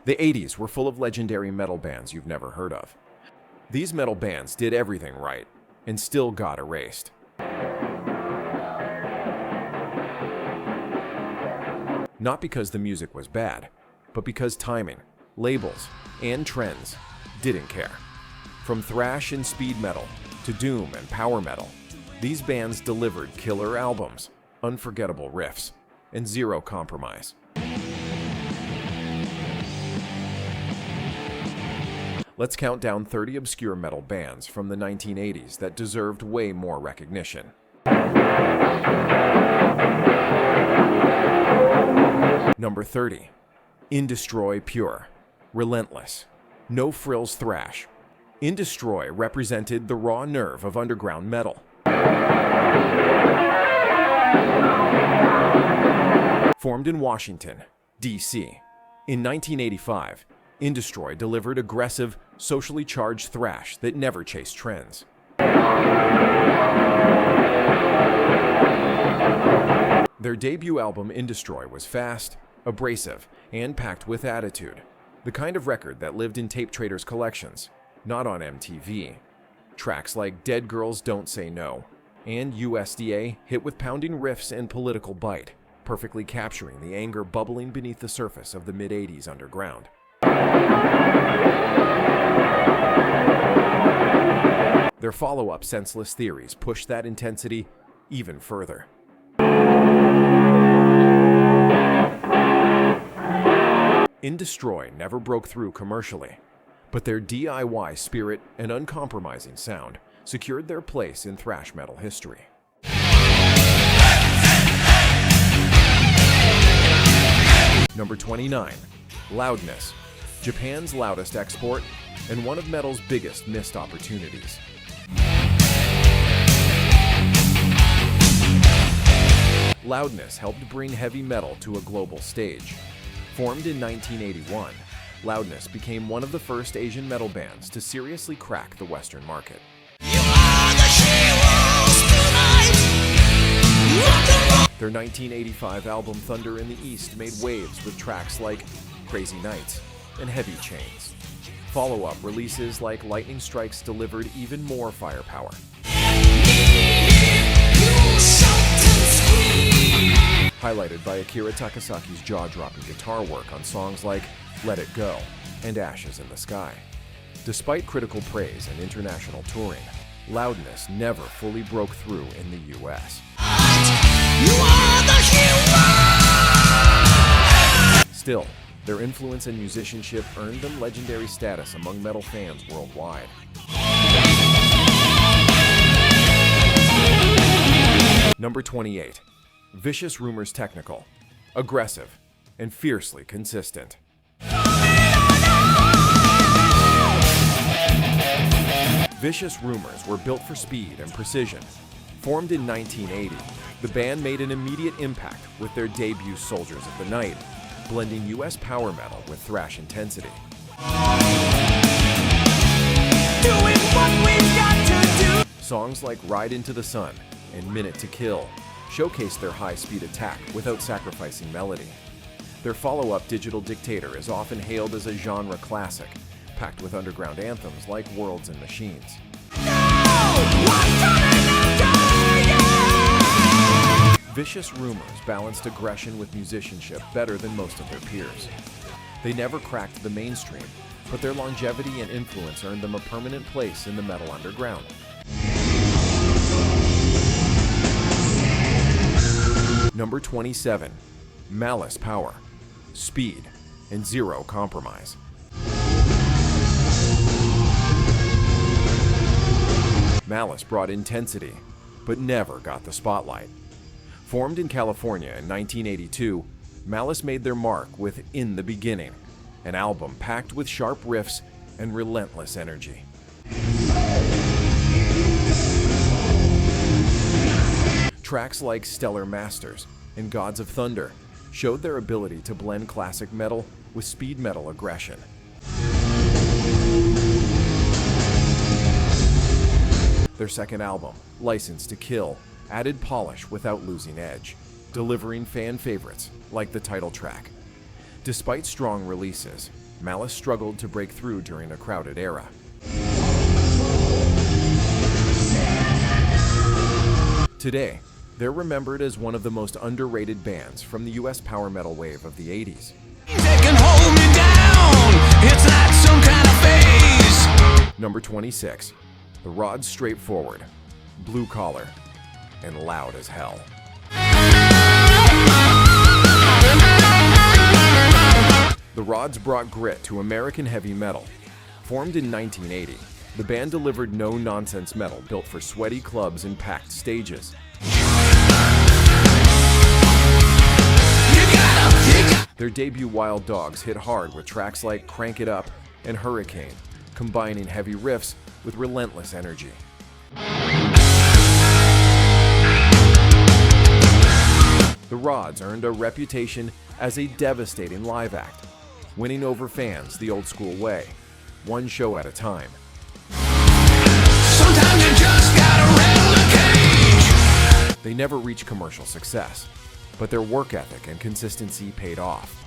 The 80s were full of legendary metal bands you've never heard of. These metal bands did everything right, and still got erased. Not because the music was bad, but because timing, labels, and trends didn't care. From thrash and speed metal to doom and power metal, these bands delivered killer albums, unforgettable riffs, and zero compromise. Let's count down 30 obscure metal bands from the 1980s that deserved way more recognition. Number 30. Indestroy Pure. Relentless. No frills thrash. Indestroy represented the raw nerve of underground metal. Formed in Washington, D.C. In 1985, Indestroy delivered aggressive, socially charged thrash that never chased trends. Their debut album, Indestroy, was fast, abrasive, and packed with attitude. The kind of record that lived in tape traders' collections, not on MTV. Tracks like Dead Girls Don't Say No and USDA hit with pounding riffs and political bite, perfectly capturing the anger bubbling beneath the surface of the mid-80s underground. Their follow-up, Senseless Theories, pushed that intensity even further. Indestroy never broke through commercially, but their DIY spirit and uncompromising sound secured their place in thrash metal history. Number 29. Loudness. Japan's loudest export, and one of metal's biggest missed opportunities. Loudness helped bring heavy metal to a global stage. Formed in 1981, Loudness became one of the first Asian metal bands to seriously crack the Western market. Their 1985 album Thunder in the East made waves with tracks like Crazy Nights and Heavy Chains. Follow-up releases like Lightning Strikes delivered even more firepower. Highlighted by Akira Takasaki's jaw-dropping guitar work on songs like Let It Go and Ashes in the Sky. Despite critical praise and international touring, Loudness never fully broke through in the US. Still, their influence and musicianship earned them legendary status among metal fans worldwide. Number 28. Vicious Rumors Technical. Aggressive and fiercely consistent. Vicious Rumors were built for speed and precision. Formed in 1980, the band made an immediate impact with their debut Soldiers of the Night, blending US power metal with thrash intensity. Doing what we've got to do. Songs like Ride Into the Sun and Minute to Kill showcased their high-speed attack without sacrificing melody. Their follow-up, Digital Dictator, is often hailed as a genre classic, packed with underground anthems like Worlds and Machines. Vicious Rumors balanced aggression with musicianship better than most of their peers. They never cracked the mainstream, but their longevity and influence earned them a permanent place in the metal underground. Number 27. Malice Power. Speed and zero compromise. Malice brought intensity, but never got the spotlight. Formed in California in 1982, Malice made their mark with In the Beginning, an album packed with sharp riffs and relentless energy. Tracks like Stellar Masters and Gods of Thunder showed their ability to blend classic metal with speed metal aggression. Their second album, License to Kill, added polish without losing edge, delivering fan favorites like the title track. Despite strong releases, Malice struggled to break through during a crowded era. Today, they're remembered as one of the most underrated bands from the US power metal wave of the 80s. Number 26. The Rod's straightforward, blue collar, and loud as hell. The Rods brought grit to American heavy metal. Formed in 1980, the band delivered no-nonsense metal built for sweaty clubs and packed stages. Their debut Wild Dogs hit hard with tracks like Crank It Up and Hurricane, combining heavy riffs with relentless energy. The Rods earned a reputation as a devastating live act, winning over fans the old school way, one show at a time. Sometimes you just gotta rattle the cage. They never reached commercial success, but their work ethic and consistency paid off.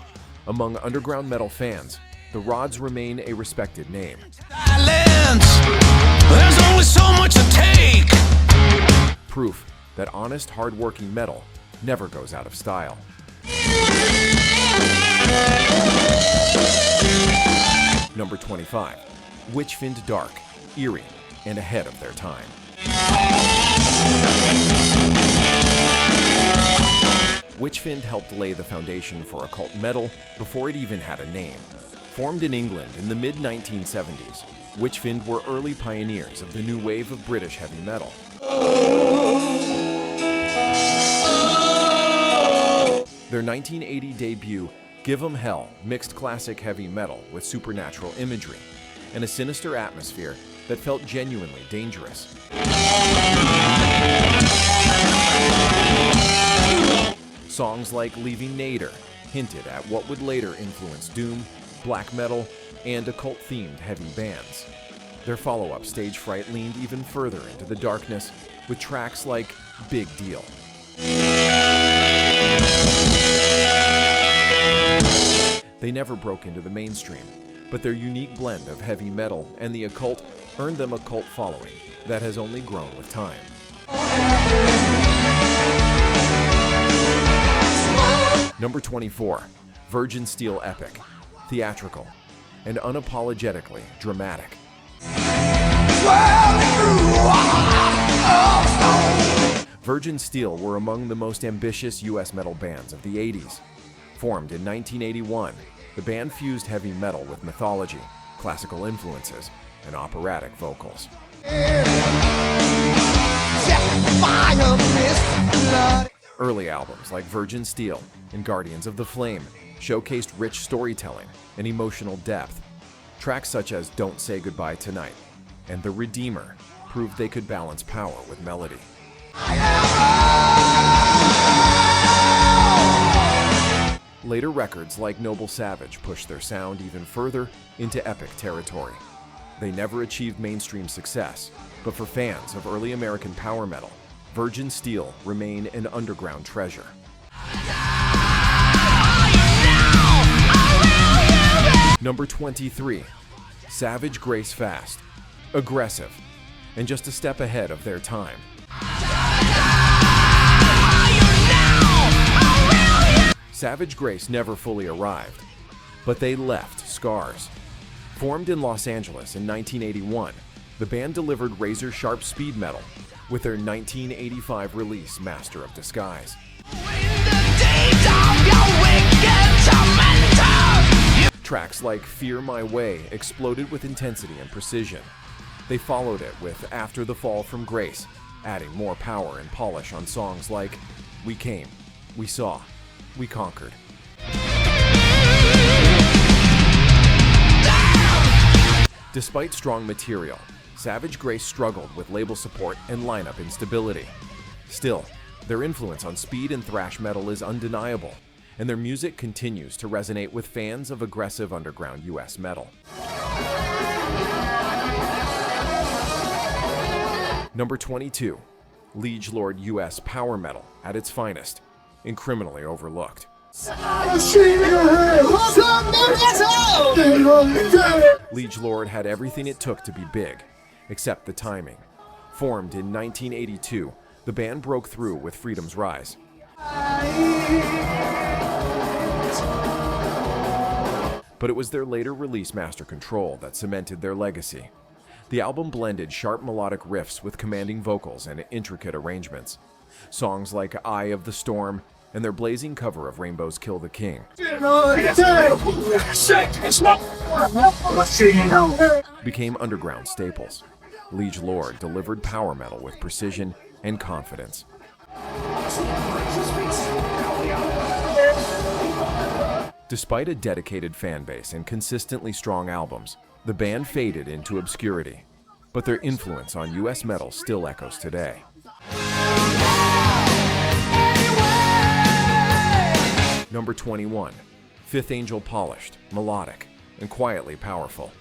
Among underground metal fans, the Rods remain a respected name. There's only so much to take. Proof that honest, hard-working metal never goes out of style. Number 25. Witchfynde dark, eerie, and ahead of their time. Witchfynde helped lay the foundation for occult metal before it even had a name. Formed in England in the mid-1970s, Witchfynde were early pioneers of the new wave of British heavy metal. Their 1980 debut, Give 'Em Hell, mixed classic heavy metal with supernatural imagery and a sinister atmosphere that felt genuinely dangerous. Songs like Leaving Nader hinted at what would later influence doom, black metal, and occult-themed heavy bands. Their follow-up, Stage Fright, leaned even further into the darkness with tracks like Big Deal. They never broke into the mainstream, but their unique blend of heavy metal and the occult earned them a cult following that has only grown with time. Number 24. Virgin Steele epic, theatrical, and unapologetically dramatic. Virgin Steele were among the most ambitious US metal bands of the 80s. Formed in 1981, the band fused heavy metal with mythology, classical influences, and operatic vocals. Early albums like Virgin Steele and Guardians of the Flame showcased rich storytelling and emotional depth. Tracks such as Don't Say Goodbye Tonight and The Redeemer proved they could balance power with melody. Later records like Noble Savage pushed their sound even further into epic territory. They never achieved mainstream success, but for fans of early American power metal, Virgin Steele remain an underground treasure. Number 23. Savage Grace Fast, aggressive, and just a step ahead of their time. Savage Grace never fully arrived, but they left scars. Formed in Los Angeles in 1981, the band delivered razor-sharp speed metal with their 1985 release, Master of Disguise. Tracks like Fear My Way exploded with intensity and precision. They followed it with After the Fall from Grace, adding more power and polish on songs like We Came, We Saw, We Conquered. Despite strong material, Savage Grace struggled with label support and lineup instability. Still, their influence on speed and thrash metal is undeniable, and their music continues to resonate with fans of aggressive underground US metal. Number 22. Liege Lord US power metal at its finest, and criminally overlooked. Liege Lord had everything it took to be big, except the timing. Formed in 1982, the band broke through with Freedom's Rise. But it was their later release Master Control that cemented their legacy. The album blended sharp melodic riffs with commanding vocals and intricate arrangements. Songs like Eye of the Storm and their blazing cover of Rainbow's Kill the King became underground staples. Liege Lord delivered power metal with precision and confidence. Despite a dedicated fan base and consistently strong albums, the band faded into obscurity, but their influence on US metal still echoes today. Number 21, Fifth Angel polished, melodic, and quietly powerful.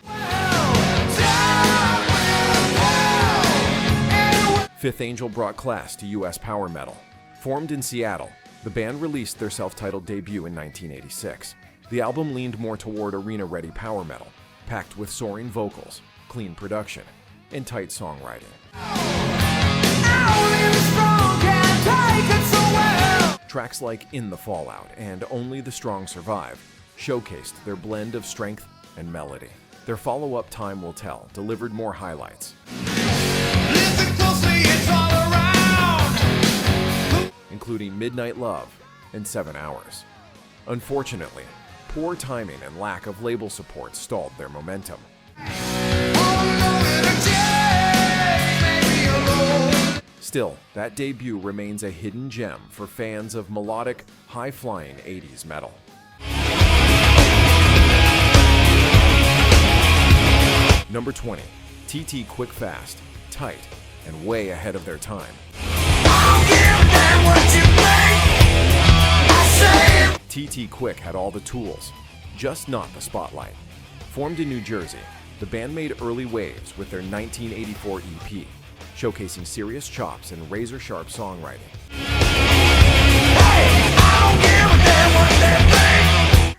Fifth Angel brought class to US power metal. Formed in Seattle, the band released their self-titled debut in 1986. The album leaned more toward arena-ready power metal, packed with soaring vocals, clean production, and tight songwriting. Tracks like In the Fallout and Only the Strong Survive showcased their blend of strength and melody. Their follow-up Time Will Tell delivered more highlights, including Midnight Love and 7 Hours. Unfortunately, poor timing and lack of label support stalled their momentum. Still, that debut remains a hidden gem for fans of melodic, high-flying 80s metal. Number 20, TT Quick Fast, tight, and way ahead of their time. TT Quick had all the tools, just not the spotlight. Formed in New Jersey, the band made early waves with their 1984 EP, showcasing serious chops and razor-sharp songwriting.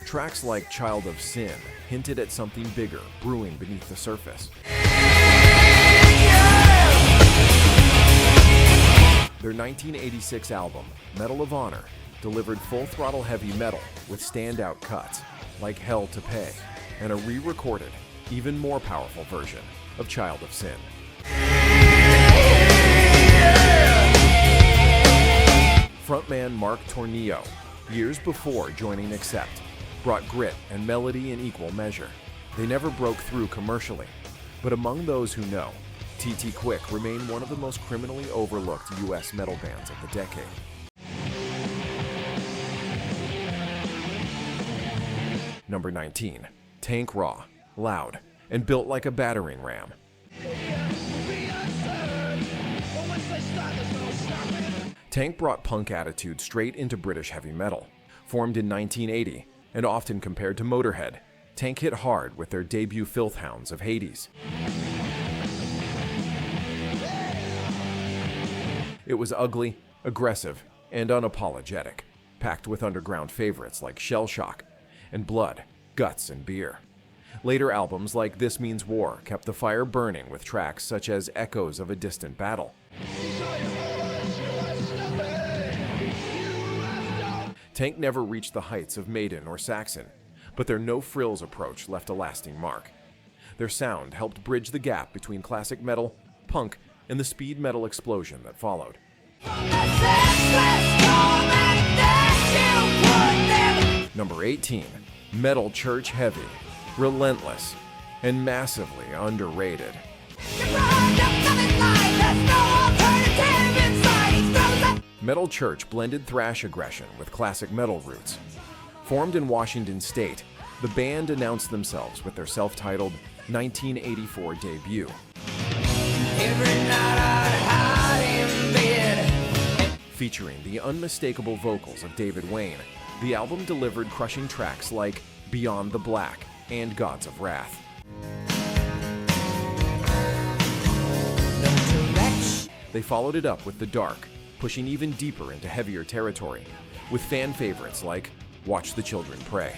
Tracks like Child of Sin hinted at something bigger brewing beneath the surface. Their 1986 album, Medal of Honor, delivered full-throttle heavy metal with standout cuts like Hell to Pay and a re-recorded, even more powerful version of Child of Sin. Frontman Mark Tornillo, years before joining Accept, brought grit and melody in equal measure. They never broke through commercially, but among those who know, TT Quick remained one of the most criminally overlooked US metal bands of the decade. Number 19, Tank Raw, loud, and built like a battering ram. Tank brought punk attitude straight into British heavy metal. Formed in 1980 and often compared to Motorhead, Tank hit hard with their debut Filth Hounds of Hades. It was ugly, aggressive, and unapologetic, packed with underground favorites like Shell Shock and Blood, Guts, and Beer. Later albums like This Means War kept the fire burning with tracks such as Echoes of a Distant Battle. Tank never reached the heights of Maiden or Saxon, but their no-frills approach left a lasting mark. Their sound helped bridge the gap between classic metal, punk, and the speed metal explosion that followed. Number 18, Metal Church Heavy, Relentless, and massively underrated. Metal Church blended thrash aggression with classic metal roots. Formed in Washington State, the band announced themselves with their self-titled 1984 debut. Featuring the unmistakable vocals of David Wayne, the album delivered crushing tracks like Beyond the Black and Gods of Wrath. They followed it up with The Dark, pushing even deeper into heavier territory, with fan favorites like Watch the Children Pray.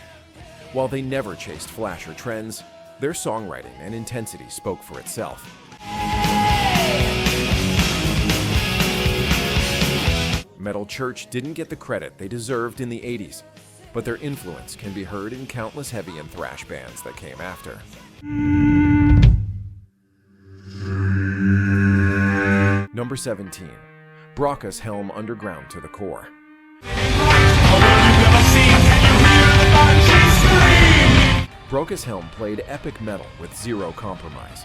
While they never chased flash or trends, their songwriting and intensity spoke for itself. Metal Church didn't get the credit they deserved in the 80s, but their influence can be heard in countless heavy and thrash bands that came after. Number 17. Brocas Helm Underground to the Core. Brocas Helm played epic metal with zero compromise.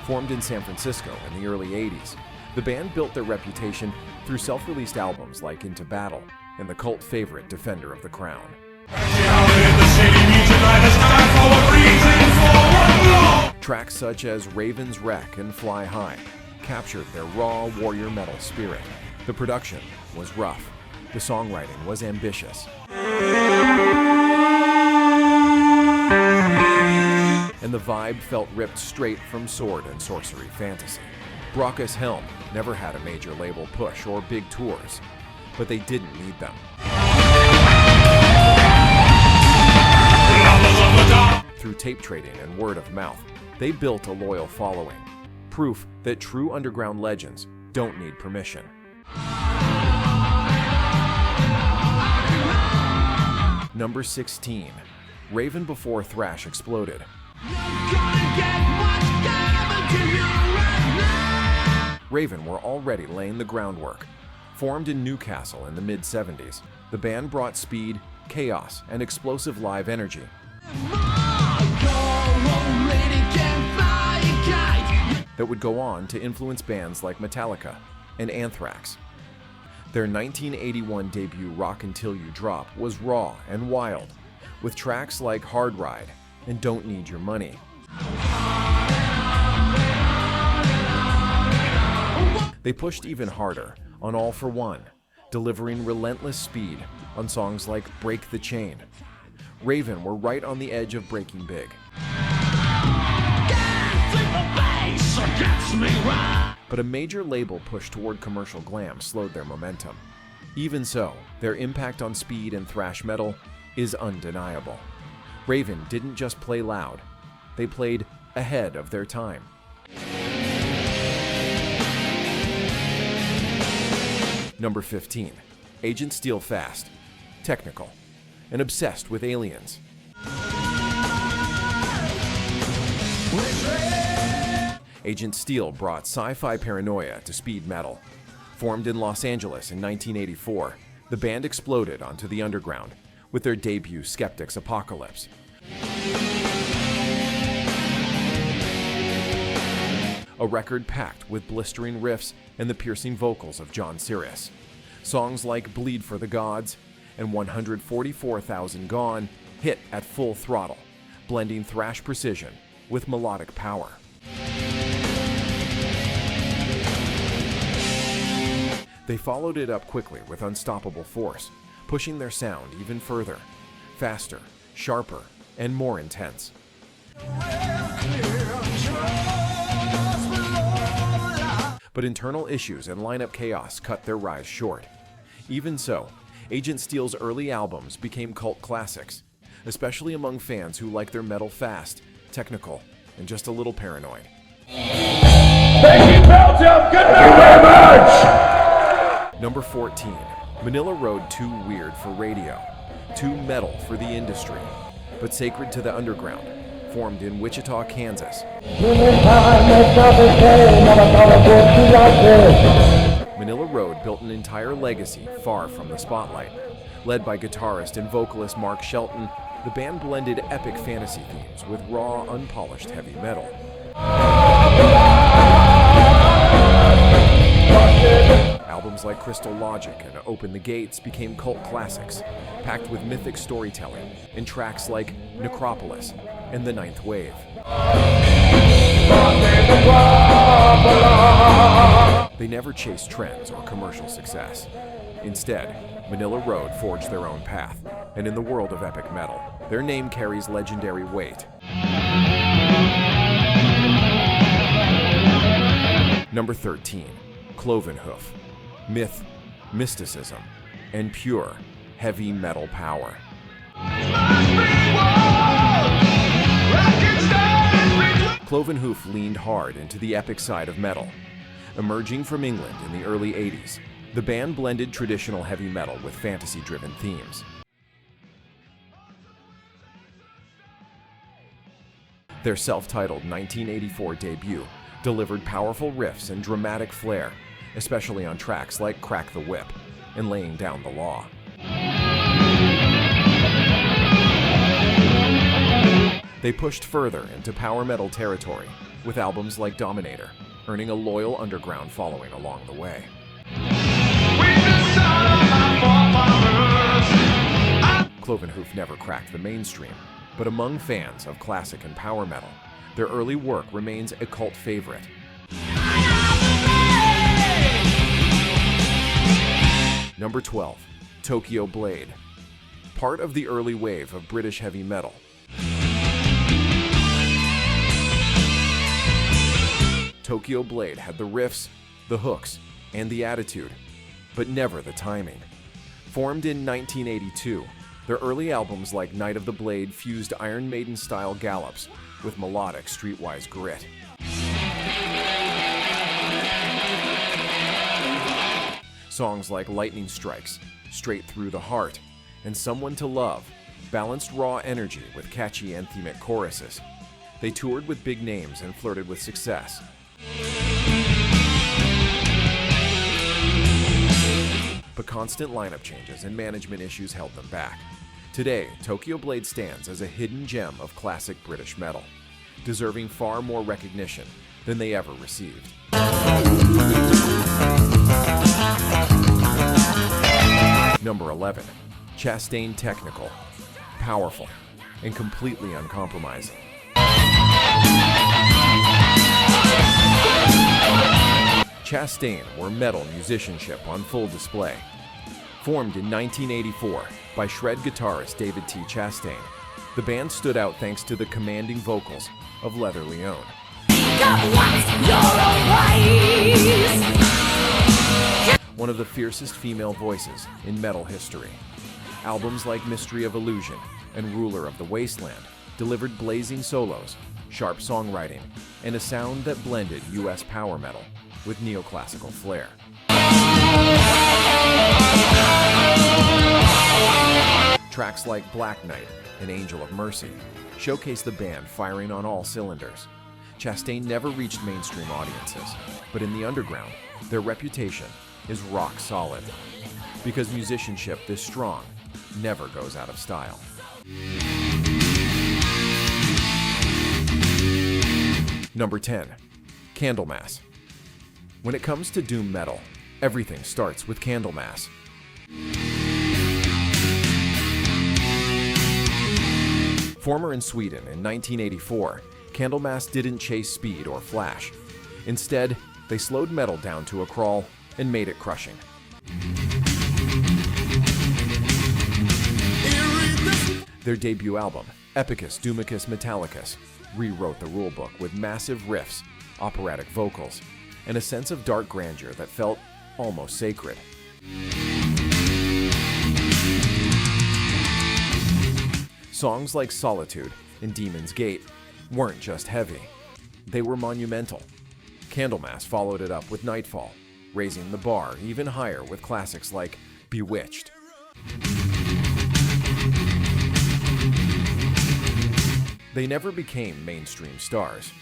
Formed in San Francisco in the early 80s, the band built their reputation through self-released albums like Into Battle and the cult favorite Defender of the Crown. Tracks such as Raven's Wreck and Fly High captured their raw warrior metal spirit. The production was rough. The songwriting was ambitious. And the vibe felt ripped straight from sword and sorcery fantasy. Brocas Helm never had a major label push or big tours, but they didn't need them. Through tape trading and word of mouth, they built a loyal following, proof that true underground legends don't need permission. Number 16. Raven Before Thrash Exploded. Raven were already laying the groundwork. Formed in Newcastle in the mid-70s, the band brought speed, chaos, and explosive live energy. That would go on to influence bands like Metallica and Anthrax. Their 1981 debut Rock Until You Drop was raw and wild, with tracks like Hard Ride and Don't Need Your Money. They pushed even harder on All For One, delivering relentless speed on songs like Break the Chain. Raven were right on the edge of breaking big. But a major label push toward commercial glam slowed their momentum. Even so, their impact on speed and thrash metal is undeniable. Raven didn't just play loud, they played ahead of their time. Number 15. Agent Steele Fast, technical, and obsessed with aliens. Agent Steele brought sci-fi paranoia to speed metal. Formed in Los Angeles in 1984, the band exploded onto the underground with their debut Skeptic's Apocalypse. A record packed with blistering riffs and the piercing vocals of John Cirith. Songs like Bleed for the Gods and 144,000 Gone hit at full throttle, blending thrash precision with melodic power. They followed it up quickly with Unstoppable Force, pushing their sound even further, faster, sharper, and more intense. But internal issues and lineup chaos cut their rise short. Even so, Agent Steele's early albums became cult classics, especially among fans who like their metal fast, technical, and just a little paranoid. Thank you, Belgium! Good night very much! Number 14. Manilla rode too weird for radio, too metal for the industry, but sacred to the underground. Formed in Wichita, Kansas. Manilla Road built an entire legacy far from the spotlight. Led by guitarist and vocalist Mark Shelton, the band blended epic fantasy themes with raw, unpolished heavy metal. Albums like Crystal Logic and Open the Gates became cult classics, packed with mythic storytelling in tracks like Necropolis and The Ninth Wave. They never chased trends or commercial success. Instead, Manilla Road forged their own path, and in the world of epic metal, their name carries legendary weight. Number 13. Cloven Hoof. Myth, mysticism, and pure heavy metal power. Cloven Hoof leaned hard into the epic side of metal. Emerging from England in the early 80s, the band blended traditional heavy metal with fantasy-driven themes. Their self-titled 1984 debut delivered powerful riffs and dramatic flair, especially on tracks like Crack the Whip and Laying Down the Law. They pushed further into power metal territory with albums like Dominator, earning a loyal underground following along the way. Cloven Hoof never cracked the mainstream, but among fans of classic and power metal, their early work remains a cult favorite. Number 12, Tokyo Blade. Part of the early wave of British heavy metal, Tokyo Blade had the riffs, the hooks, and the attitude, but never the timing. Formed in 1982, their early albums like Night of the Blade fused Iron Maiden-style gallops with melodic, streetwise grit. Songs like Lightning Strikes, Straight Through the Heart, and Someone to Love balanced raw energy with catchy anthemic choruses. They toured with big names and flirted with success. But constant lineup changes and management issues held them back. Today, Tokyo Blade stands as a hidden gem of classic British metal, deserving far more recognition than they ever received. Number 11, Chastain Technical. Powerful and completely uncompromising. Chastain were metal musicianship on full display. Formed in 1984 by shred guitarist David T. Chastain, the band stood out thanks to the commanding vocals of Leather Leone. One of the fiercest female voices in metal history. Albums like Mystery of Illusion and Ruler of the Wasteland delivered blazing solos, sharp songwriting, and a sound that blended US power metal with neoclassical flair. Tracks like Black Knight and Angel of Mercy showcase the band firing on all cylinders. Chastain never reached mainstream audiences, but in the underground, their reputation is rock solid, because musicianship this strong never goes out of style. Number 10, Candlemass. When it comes to doom metal, everything starts with Candlemass. Former in Sweden in 1984, Candlemass didn't chase speed or flash. Instead, they slowed metal down to a crawl and made it crushing. Their debut album, Epicus Doomicus Metallicus, rewrote the rulebook with massive riffs, operatic vocals, and a sense of dark grandeur that felt almost sacred. Songs like Solitude and Demon's Gate weren't just heavy, they were monumental. Candlemass followed it up with Nightfall, raising the bar even higher with classics like Bewitched. They never became mainstream stars,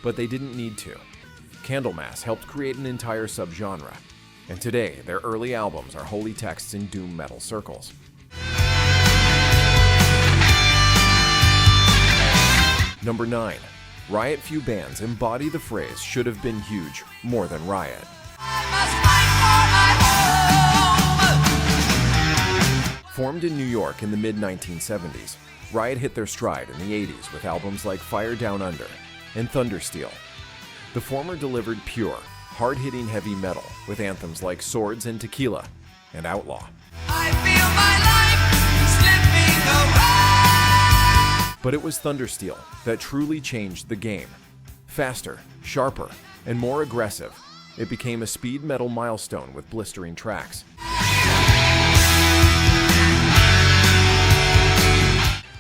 but they didn't need to. Candlemass helped create an entire subgenre, and today their early albums are holy texts in doom metal circles. Number 9. Riot. Few bands embody the phrase "should have been huge" more than Riot. Formed in New York in the mid-1970s, Riot hit their stride in the 80s with albums like Fire Down Under and Thundersteel. The former delivered pure, hard-hitting heavy metal with anthems like Swords and Tequila and Outlaw. I feel my life slipping away. But it was Thundersteel that truly changed the game. Faster, sharper, and more aggressive, it became a speed metal milestone with blistering tracks.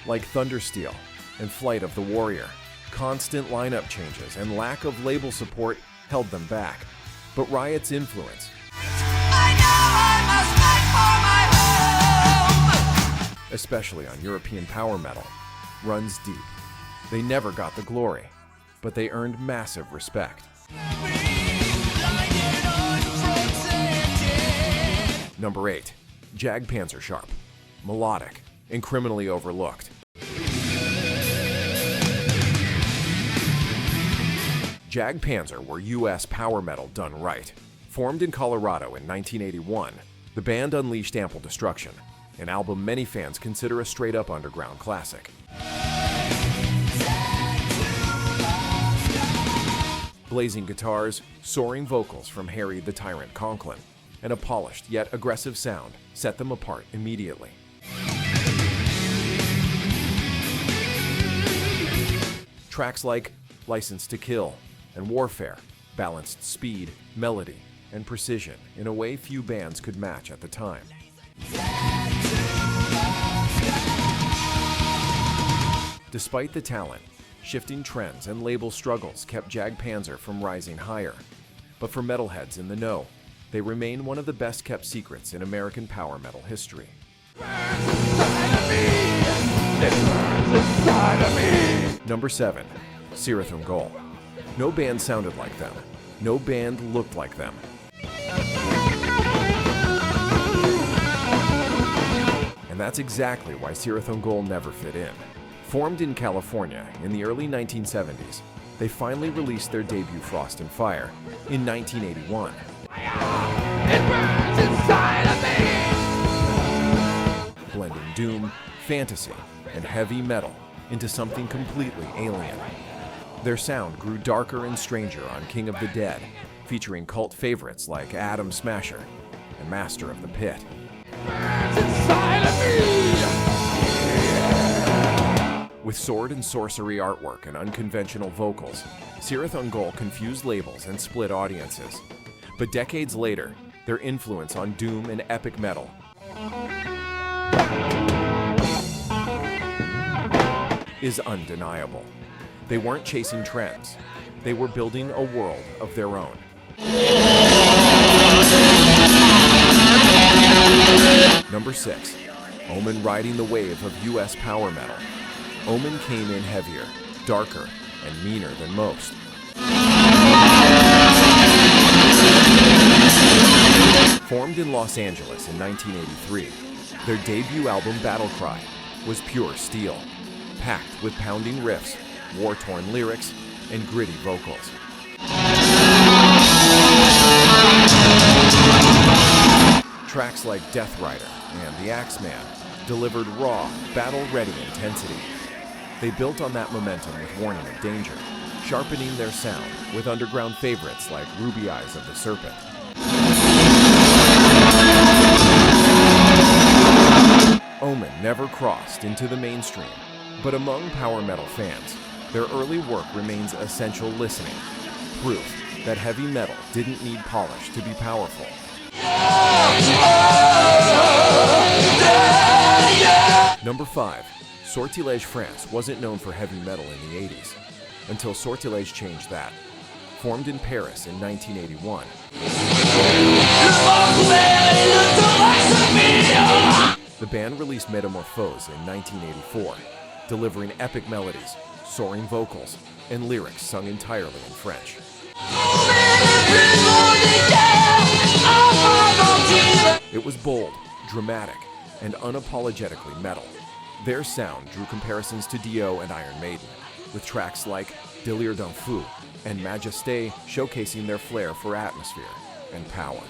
like Thundersteel and Flight of the Warrior. Constant lineup changes and lack of label support held them back. But Riot's influence, especially on European power metal, runs deep. They never got the glory, but they earned massive respect. Number 8. Jag Panzer Sharp, melodic, and criminally overlooked. Jag Panzer were US power metal done right. Formed in Colorado in 1981, the band unleashed ample destruction, an album many fans consider a straight-up underground classic. Blazing guitars, soaring vocals from Harry the Tyrant Conklin, and a polished yet aggressive sound set them apart immediately. Tracks like License to Kill and Warfare balanced speed, melody, and precision in a way few bands could match at the time. Despite the talent, shifting trends and label struggles kept Jag Panzer from rising higher. But for metalheads in the know, they remain one of the best-kept secrets in American power metal history. Number 7. Cirith Ungol. No band sounded like them. No band looked like them. And that's exactly why Cirith Ungol never fit in. Formed in California in the early 1970s, they finally released their debut Frost and Fire in 1981. It burns inside of me! Blending doom, fantasy, and heavy metal into something completely alien. Their sound grew darker and stranger on King of the Dead, featuring cult favorites like Adam Smasher and Master of the Pit. Burns inside of me! With sword and sorcery artwork and unconventional vocals, Cirith Ungol confused labels and split audiences. But decades later, their influence on doom and epic metal is undeniable. They weren't chasing trends. They were building a world of their own. Number 6. Omen riding the wave of US power metal. Omen came in heavier, darker, and meaner than most. Formed in Los Angeles in 1983, their debut album Battle Cry was pure steel, packed with pounding riffs, war-torn lyrics, and gritty vocals. Tracks like Death Rider and The Axeman delivered raw, battle-ready intensity. They built on that momentum with Warning of Danger, sharpening their sound with underground favorites like Ruby Eyes of the Serpent. Omen never crossed into the mainstream, but among power metal fans, their early work remains essential listening, proof that heavy metal didn't need polish to be powerful. Number 5. Sortilège France wasn't known for heavy metal in the 80s, until Sortilège changed that. Formed in Paris in 1981, the band released Metamorphose in 1984, delivering epic melodies, soaring vocals, and lyrics sung entirely in French. It was bold, dramatic, and unapologetically metal. Their sound drew comparisons to Dio and Iron Maiden, with tracks like Délire d'un Fou and Majesté showcasing their flair for atmosphere and power.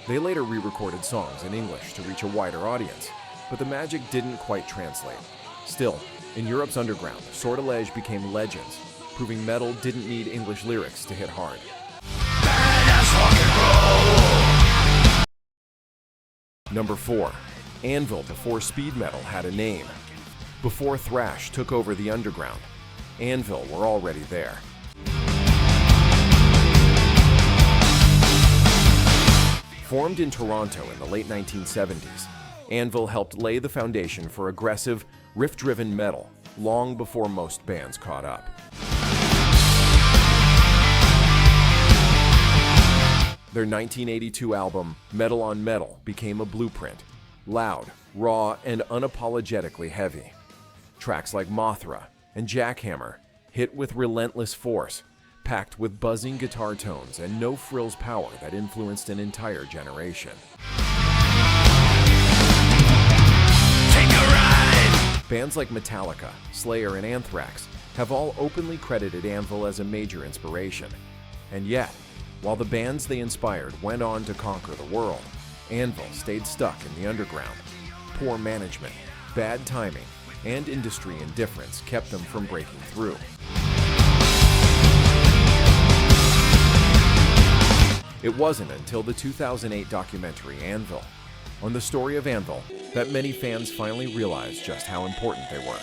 They later re-recorded songs in English to reach a wider audience, but the magic didn't quite translate. Still, in Europe's underground, Sortilège became legends, proving metal didn't need English lyrics to hit hard. Number 4. Anvil before speed metal had a name. Before thrash took over the underground, Anvil were already there. Formed in Toronto in the late 1970s, Anvil helped lay the foundation for aggressive, riff-driven metal long before most bands caught up. Their 1982 album, Metal on Metal, became a blueprint. Loud, raw, and unapologetically heavy. Tracks like Mothra and Jackhammer hit with relentless force, packed with buzzing guitar tones and no-frills power that influenced an entire generation. Take a ride! Bands like Metallica, Slayer, and Anthrax have all openly credited Anvil as a major inspiration. And yet, while the bands they inspired went on to conquer the world, Anvil stayed stuck in the underground. Poor management, bad timing, and industry indifference kept them from breaking through. It wasn't until the 2008 documentary Anvil, on the story of Anvil, that many fans finally realized just how important they were.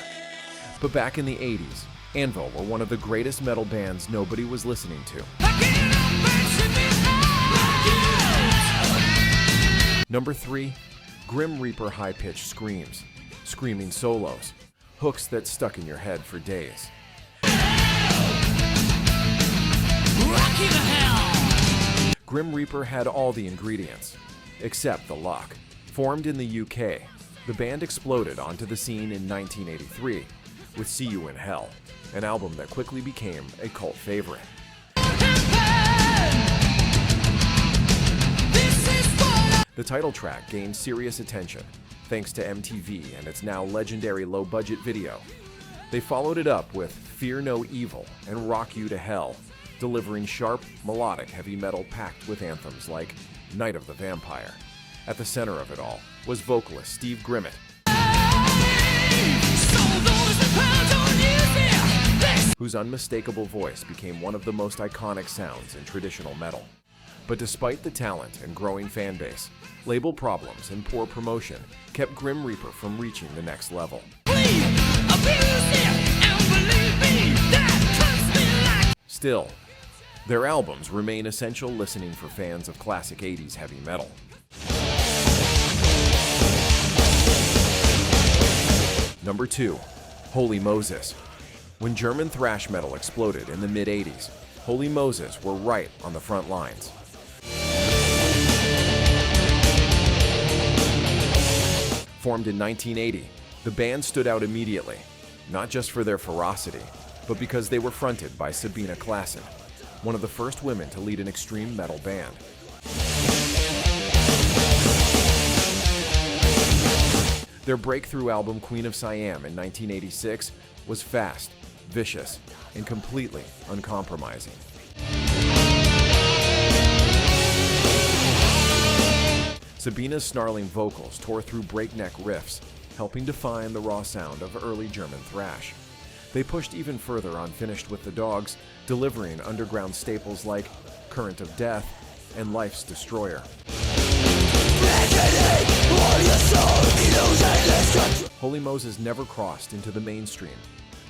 But back in the 80s, Anvil were one of the greatest metal bands nobody was listening to. Number 3, Grim Reaper high-pitched screams, screaming solos, hooks that stuck in your head for days. Grim Reaper had all the ingredients, except the luck. Formed in the UK, the band exploded onto the scene in 1983 with See You in Hell, an album that quickly became a cult favorite. The title track gained serious attention thanks to MTV and its now legendary low-budget video. They followed it up with Fear No Evil and Rock You to Hell, delivering sharp, melodic heavy metal packed with anthems like Night of the Vampire. At the center of it all was vocalist Steve Grimmett, whose unmistakable voice became one of the most iconic sounds in traditional metal. But despite the talent and growing fan base, label problems and poor promotion kept Grim Reaper from reaching the next level. Still, their albums remain essential listening for fans of classic 80s heavy metal. Number 2, Holy Moses. When German thrash metal exploded in the mid-80s, Holy Moses were right on the front lines. Formed in 1980, the band stood out immediately, not just for their ferocity, but because they were fronted by Sabina Klassen, one of the first women to lead an extreme metal band. Their breakthrough album Queen of Siam in 1986 was fast, vicious, and completely uncompromising. Sabina's snarling vocals tore through breakneck riffs, helping define the raw sound of early German thrash. They pushed even further on Finished with the Dogs, delivering underground staples like Current of Death and Life's Destroyer. Holy Moses never crossed into the mainstream,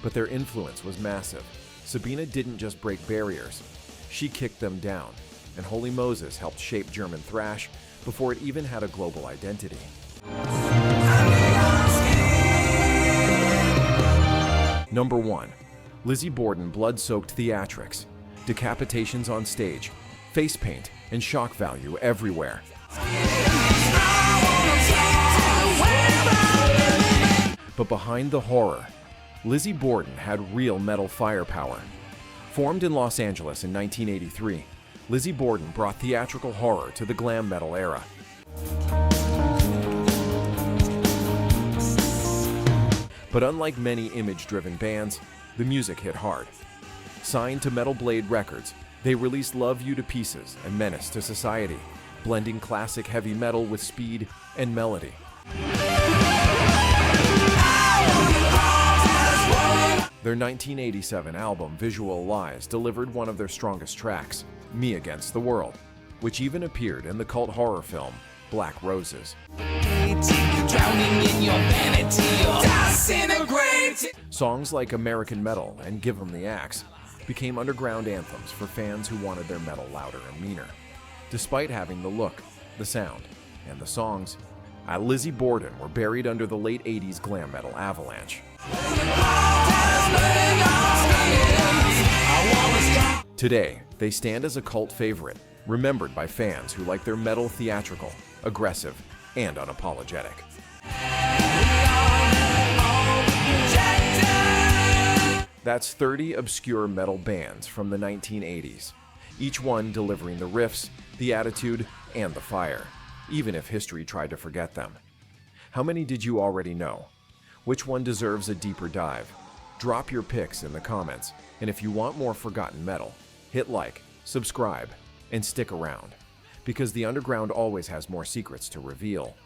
but their influence was massive. Sabina didn't just break barriers, she kicked them down, and Holy Moses helped shape German thrash before it even had a global identity. Number 1. Lizzy Borden blood-soaked theatrics, decapitations on stage, face paint, and shock value everywhere. But behind the horror, Lizzy Borden had real metal firepower. Formed in Los Angeles in 1983, Lizzy Borden brought theatrical horror to the glam metal era. But unlike many image-driven bands, the music hit hard. Signed to Metal Blade Records, they released Love You to Pieces and Menace to Society, blending classic heavy metal with speed and melody. Their 1987 album Visual Lies delivered one of their strongest tracks, Me Against the World, which even appeared in the cult horror film Black Roses. Songs like American Metal and Give 'Em the Axe became underground anthems for fans who wanted their metal louder and meaner. Despite having the look, the sound, and the songs, Lizzy Borden were buried under the late 80s glam metal avalanche. Today, they stand as a cult favorite, remembered by fans who like their metal theatrical, aggressive, and unapologetic. That's 30 obscure metal bands from the 1980s, each one delivering the riffs, the attitude, and the fire, even if history tried to forget them. How many did you already know? Which one deserves a deeper dive? Drop your picks in the comments, and if you want more forgotten metal, hit like, subscribe, and stick around, because the underground always has more secrets to reveal.